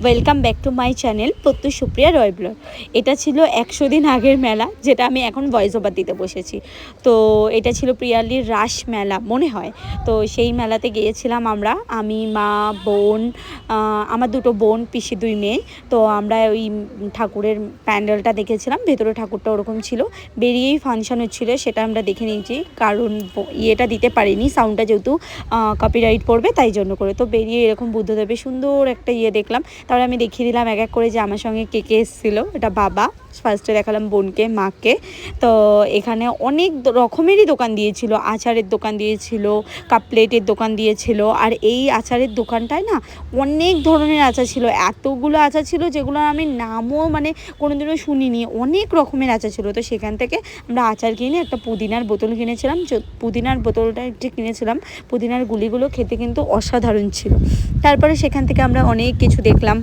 Welcome back to my channel Pratyush Supriya Roy blog. এটা ছিল 100 দিন আগের মেলা, যেটা আমি এখন ভয়েস ওভার দিতে বসেছি। তো এটা ছিল প্রিয়ালির রাস মেলা মনে হয়। তো সেই মেলাতে গিয়েছিলাম আমরা, আমি, মা, বোন, আমার দুটো বোন, পিসি 2 মেয়ে। তো আমরা ওই ঠাকুরের প্যান্ডেলটা দেখেছিলাম, ভেতরে ঠাকুরটা ওরকম ছিল, বেরিয়েই ফাংশন হচ্ছিলো, সেটা আমরা দেখে নিয়েছি। কারণ ইয়েটা দিতে পারিনি, সাউন্ডটা যেহেতু কপিরাইট পড়বে তাই জন্য করে। তো বেরিয়ে এরকম বুদ্ধদেবের সুন্দর একটা ইয়ে দেখলাম। তারপরে আমি দেখিয়ে দিলাম এক এক করে যে আমার সঙ্গে কে কে এসেছিলো। এটা বাবা, ফার্স্টে দেখালাম বোনকে, মাকে। তো এখানে অনেক রকমেরই দোকান দিয়েছিল, আচারের দোকান দিয়েছিল, কাপ প্লেটের দোকান দিয়েছিল। আর এই আচারের দোকানটায় না অনেক ধরনের আচার ছিল, এতগুলো আচার ছিল যেগুলো আমি নামও মানে কোনোদিনও শুনিনি, অনেক রকমের আচার ছিল। তো সেখান থেকে আমরা আচার কিনে একটা পুদিনার বোতল কিনেছিলাম। পুদিনার বোতলটা যে কিনেছিলাম, পুদিনার গুলিগুলো খেতে কিন্তু অসাধারণ ছিল। তারপরে সেখান থেকে আমরা অনেক কিছু দেখলাম,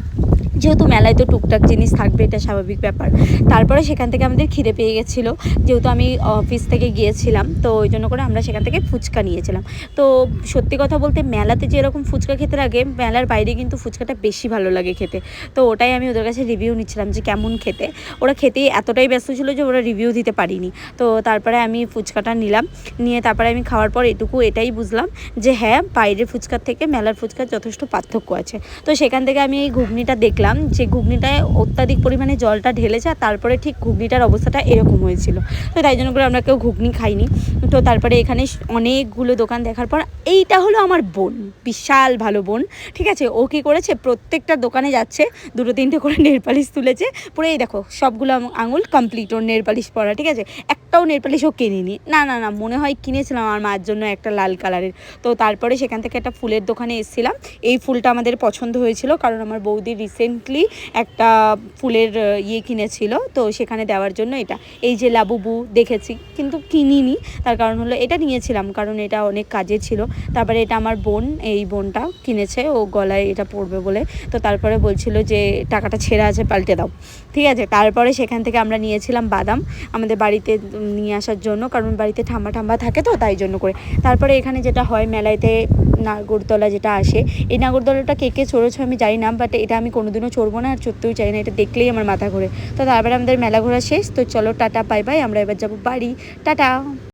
যেহেতু মেলায় তো টুকটাক জিনিস থাকবে, এটা স্বাভাবিক ব্যাপার। তারপরে সেখান থেকে আমাদের খিদে পেয়ে গেছিলো, যেহেতু আমি অফিস থেকে গিয়েছিলাম, তো ওই জন্য করে আমরা সেখান থেকে ফুচকা নিয়েছিলাম। তো সত্যি কথা বলতে মেলাতে যেরকম ফুচকা খেতে লাগে, মেলার বাইরে কিন্তু ফুচকাটা বেশি ভালো লাগে খেতে। তো ওটাই আমি ওদের কাছে রিভিউ নিচ্ছিলাম যে কেমন খেতে। ওরা খেতেই এতটাই ব্যস্ত ছিল যে ওরা রিভিউ দিতে পারিনি। তো তারপরে আমি ফুচকাটা নিলাম, নিয়ে তারপরে আমি খাওয়ার পর এটাই বুঝলাম যে হ্যাঁ, বাইরের ফুচকার থেকে মেলার ফুচকার যথেষ্ট পার্থক্য আছে। তো সেখান থেকে আমি এই ঘুগনিটা দেখলাম, যে ঘুগনিটায় অত্যাধিক পরিমাণে জলটা ঢেলেছে, আর তারপরে ঠিক ঘুগনিটার অবস্থাটা এরকম হয়েছিল। তো তাই জন্য করে আমরা কেউ ঘুগনি খাইনি। তো তারপরে এখানে অনেকগুলো দোকান দেখার পর এইটা হলো আমার বোন, বিশাল ভালো বোন, ঠিক আছে। ও কী করেছে, প্রত্যেকটা দোকানে যাচ্ছে, 2-3টে করে নেল পালিশ তুলেছে, পুরো এই দেখো সবগুলো আঙুল কমপ্লিট ওর নেল পালিশ পরা, ঠিক আছে। একটাও নেল পালিশ ও কিনিনি, না না না, মনে হয় কিনেছিলাম আমার মার জন্য একটা লাল কালারের। তো তারপরে সেখান থেকে একটা ফুলের দোকানে এসেছিলাম। এই ফুলটা আমাদের পছন্দ হয়েছিল, কারণ আমার বৌদি রিসেন্টলি একটা ফুলের ইয়ে কিনেছিল, তো সেখানে দেওয়ার জন্য এটা। এই যে লাবুবু দেখেছি, কিন্তু কিনিনি, তার কারণ হলো এটা নিয়েছিলাম কারণ এটা অনেক কাজে ছিল। তারপরে এটা আমার বোন, এই বোনটা কিনেছে, ও গলায় এটা পরবে বলে। তো তারপরে বলছিল যে টাকাটা ছেঁড়া আছে, পাল্টে দাও, ঠিক আছে। তারপরে সেখান থেকে আমরা নিয়েছিলাম বাদাম আমাদের বাড়িতে নিয়ে আসার জন্য, কারণ বাড়িতে ঠাম্মা থাকে তো তাই জন্য করে। তারপরে এখানে যেটা হয় মেলাতে, নাগরদোলা যেটা আসে, এই নাগরদোলাটা কে চড়েছে আমি জানি না, বাট এটা আমি কোনোদিনও চড়বো না, আর চড়তেও চাই না, এটা দেখলেই আমার মাথা ঘোরে। তো তারপরে আমাদের মেলা ঘোরা শেষ। তো চলো টাটা, বাই বাই, আমরা এবার যাবো বাড়ি, টাটা।